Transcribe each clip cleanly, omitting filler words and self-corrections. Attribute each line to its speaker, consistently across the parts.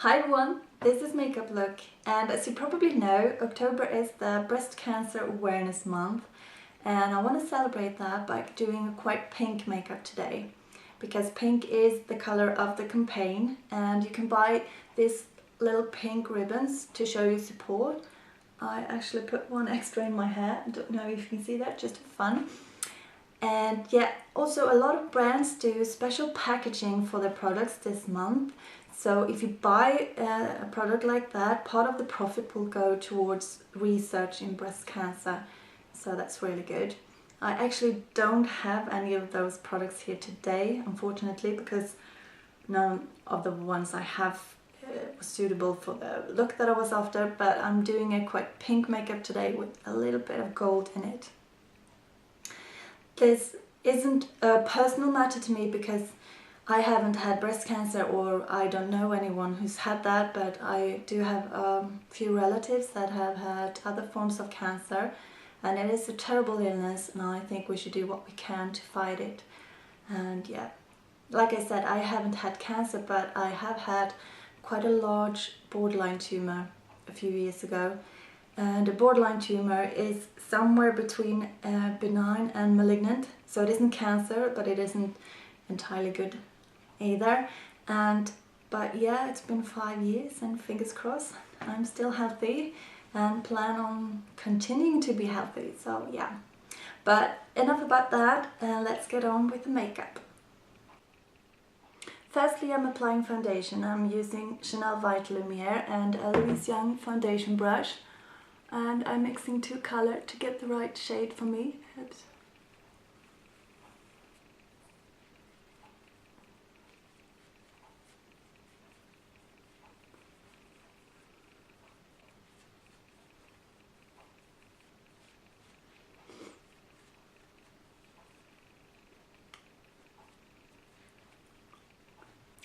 Speaker 1: Hi everyone, this is Makeup Look, and as you probably know, October is the Breast Cancer Awareness Month, and I want to celebrate that by doing a quite pink makeup today, because pink is the color of the campaign, and you can buy these little pink ribbons to show your support. I actually put one extra in my hair, I don't know if you can see that, just for fun. And yeah, also a lot of brands do special packaging for their products this month. So if you buy a product like that, part of the profit will go towards research in breast cancer. So that's really good. I actually don't have any of those products here today, unfortunately, because none of the ones I have was suitable for the look that I was after. But I'm doing a quite pink makeup today with a little bit of gold in it. This isn't a personal matter to me because I haven't had breast cancer, or I don't know anyone who's had that, but I do have a few relatives that have had other forms of cancer, and it is a terrible illness, and I think we should do what we can to fight it. And yeah, like I said, I haven't had cancer, but I have had quite a large borderline tumor a few years ago. And a borderline tumor is somewhere between benign and malignant, so it isn't cancer, but it isn't entirely good either. But yeah, it's been 5 years, and fingers crossed I'm still healthy and plan on continuing to be healthy, so yeah. But enough about that, let's get on with the makeup. Firstly, I'm applying foundation. I'm using Chanel Vitalumiere and a Louise Young foundation brush, and I'm mixing two colors to get the right shade for me. Oops.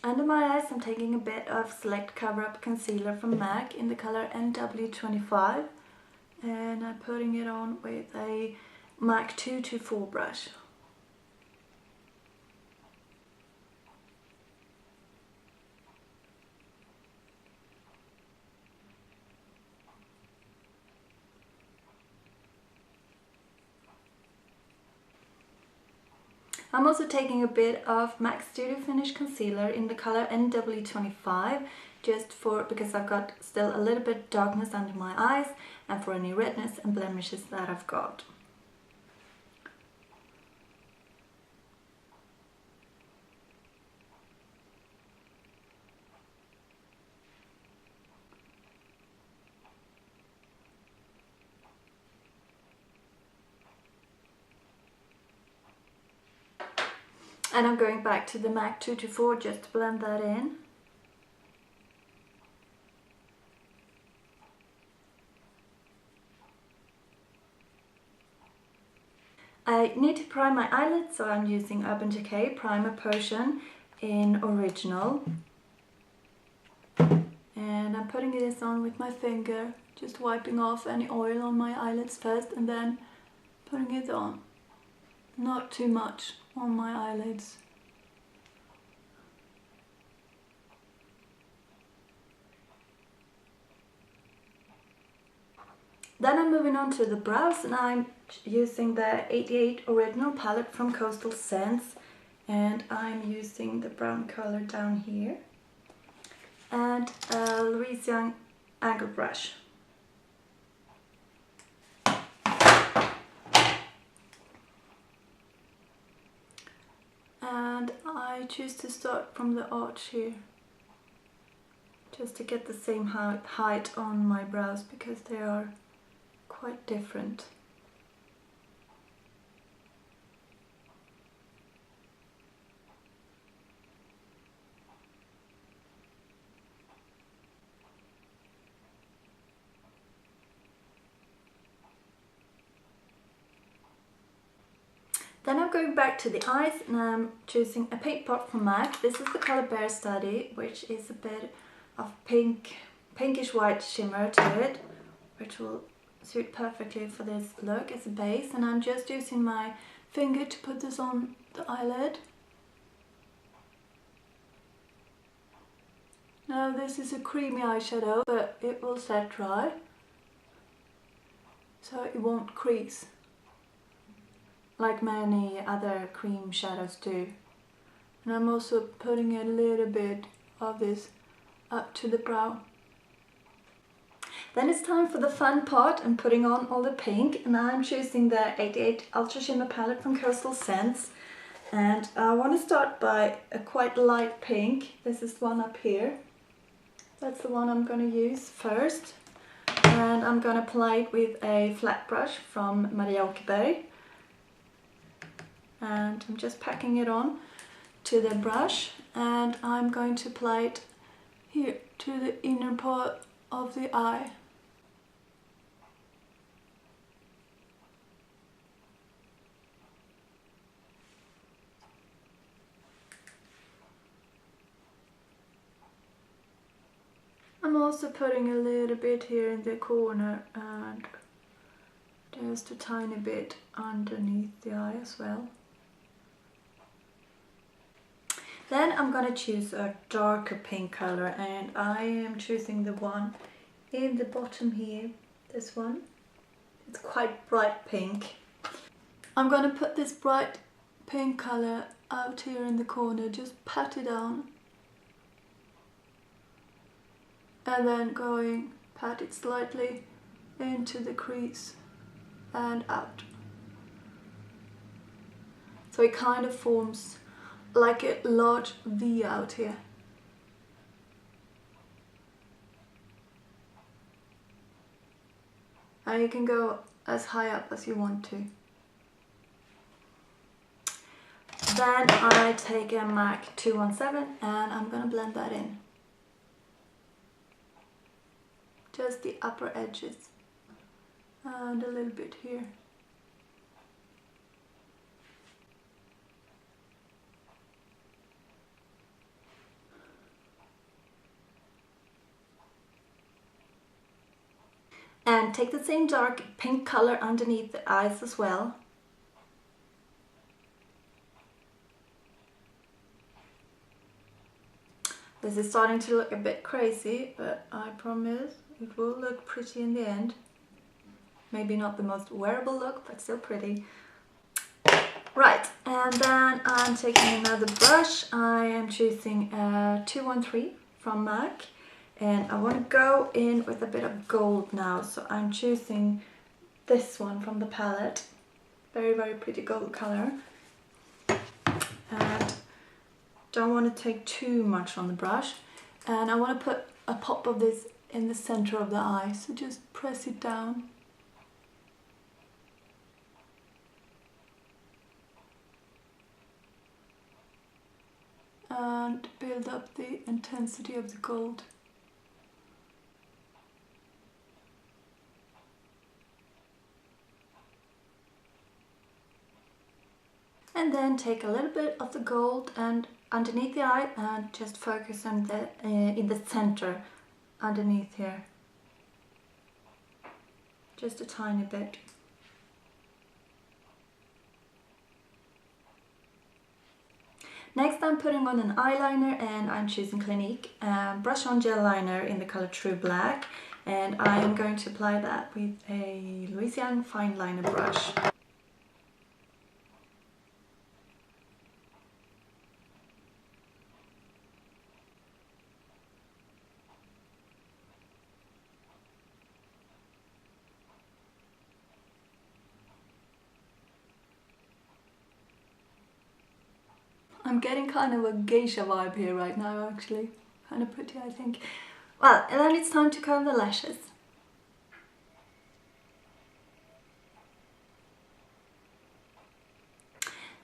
Speaker 1: Under my eyes, I'm taking a bit of Select Cover Up Concealer from MAC in the color NW25, and I'm putting it on with a MAC 224 brush. I'm also taking a bit of MAC Studio Finish Concealer in the color NW25, because I've got still a little bit darkness under my eyes, and for any redness and blemishes that I've got. And I'm going back to the MAC 224 just to blend that in. I need to prime my eyelids, so I'm using Urban Decay Primer Potion in Original. And I'm putting this on with my finger, just wiping off any oil on my eyelids first and then putting it on. Not too much on my eyelids. Then I'm moving on to the brows, and I'm using the 88 Original palette from Coastal Scents, and I'm using the brown color down here, and a Louise Young angle brush. And I choose to start from the arch here, just to get the same height on my brows, because they are quite different. Then I'm going back to the eyes, and I'm choosing a paint pot from MAC. This is the color Bear Study, which is a bit of pinkish white shimmer to it, which will suit perfectly for this look as a base. And I'm just using my finger to put this on the eyelid. Now this is a creamy eyeshadow, but it will set dry, so it won't crease like many other cream shadows do. And I'm also putting a little bit of this up to the brow. Then it's time for the fun part and putting on all the pink, and I'm choosing the 88 Ultra Shimmer palette from Coastal Scents. And I want to start by a quite light pink. This is one up here. That's the one I'm going to use first. And I'm going to apply it with a flat brush from Maria Åkerberg. And I'm just packing it on to the brush, and I'm going to apply it here to the inner part of the eye. I'm also putting a little bit here in the corner and just a tiny bit underneath the eye as well. Then I'm going to choose a darker pink color, and I am choosing the one in the bottom here, this one. It's quite bright pink. I'm going to put this bright pink color out here in the corner, just pat it down. And then pat it slightly into the crease and out. So it kind of forms like a large V out here. And you can go as high up as you want to. Then I take a MAC 217 and I'm going to blend that in. Just the upper edges and a little bit here. And take the same dark pink color underneath the eyes as well. This is starting to look a bit crazy, but I promise it will look pretty in the end. Maybe not the most wearable look, but still pretty. Right, and then I'm taking another brush. I am choosing a 213 from MAC. And I want to go in with a bit of gold now, so I'm choosing this one from the palette. Very, very pretty gold color. And don't want to take too much on the brush. And I want to put a pop of this in the center of the eye, so just press it down. And build up the intensity of the gold. And then take a little bit of the gold and underneath the eye and just focus on the in the center underneath here. Just a tiny bit. Next I'm putting on an eyeliner, and I'm choosing Clinique brush on gel liner in the color True Black, and I am going to apply that with a Louis Young fine liner brush. I'm getting kind of a geisha vibe here right now, actually. Kind of pretty, I think. Well, and then it's time to curl the lashes.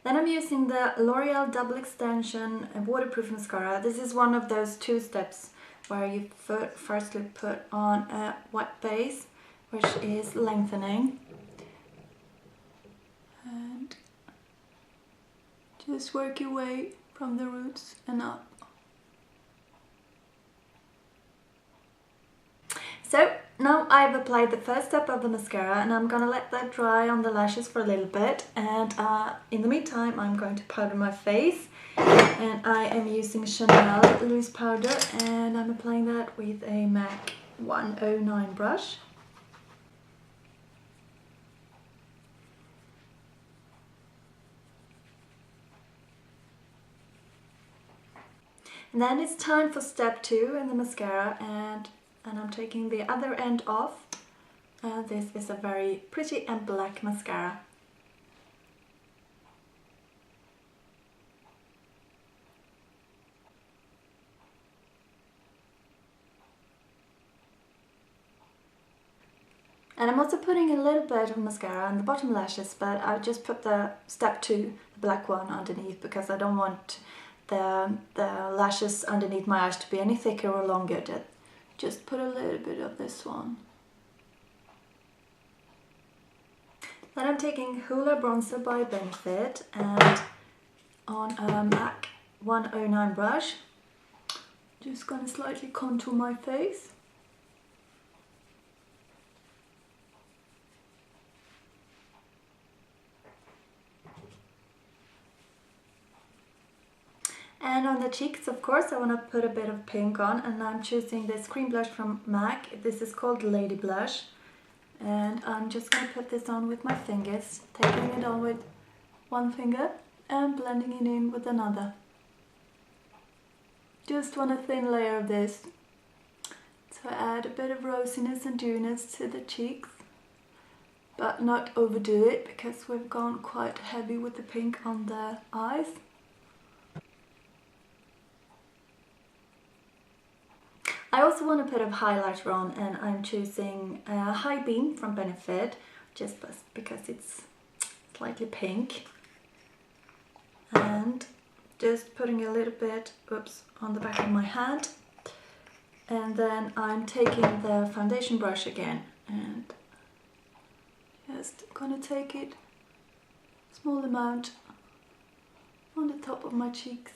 Speaker 1: Then I'm using the Loreal Double Extension Waterproof Mascara. This is one of those two steps where you firstly put on a wet base, which is lengthening. And just work your way from the roots and up. So now I've applied the first step of the mascara, and I'm gonna let that dry on the lashes for a little bit, and in the meantime I'm going to powder my face, and I am using Chanel loose powder, and I'm applying that with a MAC 109 brush. And then it's time for step 2 in the mascara, and I'm taking the other end off. This is a very pretty and black mascara. And I'm also putting a little bit of mascara on the bottom lashes, but I just put the step 2, the black one, underneath because I don't want the lashes underneath my eyes to be any thicker or longer. Just put a little bit of this one. Then I'm taking Hoola bronzer by Benefit, and on a MAC 109 brush, just gonna slightly contour my face. And on the cheeks, of course, I want to put a bit of pink on, and I'm choosing this cream blush from MAC. This is called Ladyblush, and I'm just going to put this on with my fingers, taking it on with one finger and blending it in with another. Just want a thin layer of this to add a bit of rosiness and dewiness to the cheeks, but not overdo it because we've gone quite heavy with the pink on the eyes. I also want a bit of highlighter on, and I'm choosing High Beam from Benefit, just because it's slightly pink. And just putting a little bit, on the back of my hand. And then I'm taking the foundation brush again, and just gonna take it, small amount, on the top of my cheeks.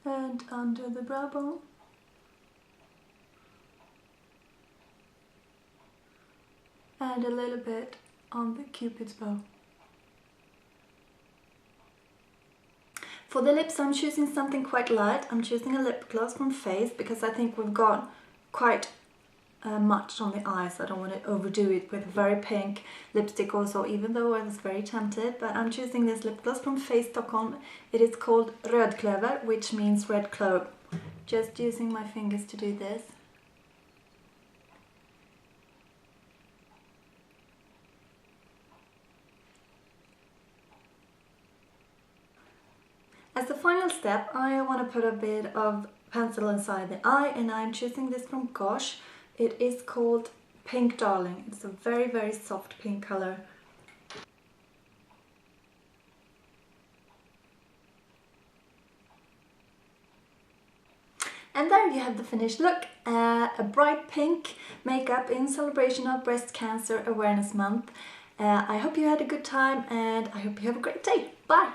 Speaker 1: And under the brow bone, and a little bit on the cupid's bow. For the lips, I'm choosing something quite light. I'm choosing a lip gloss from Face because I think we've got quite much on the eyes. I don't want to overdo it with very pink lipstick also, even though I was very tempted. But I'm choosing this lip gloss from Face Stockholm. It is called Rödklöver, which means red clove. Just using my fingers to do this. As the final step, I want to put a bit of pencil inside the eye, and I'm choosing this from Gosh. It is called Pink Darling. It's a very, very soft pink color. And there you have the finished look. A bright pink makeup in celebration of Breast Cancer Awareness Month. I hope you had a good time, and I hope you have a great day. Bye!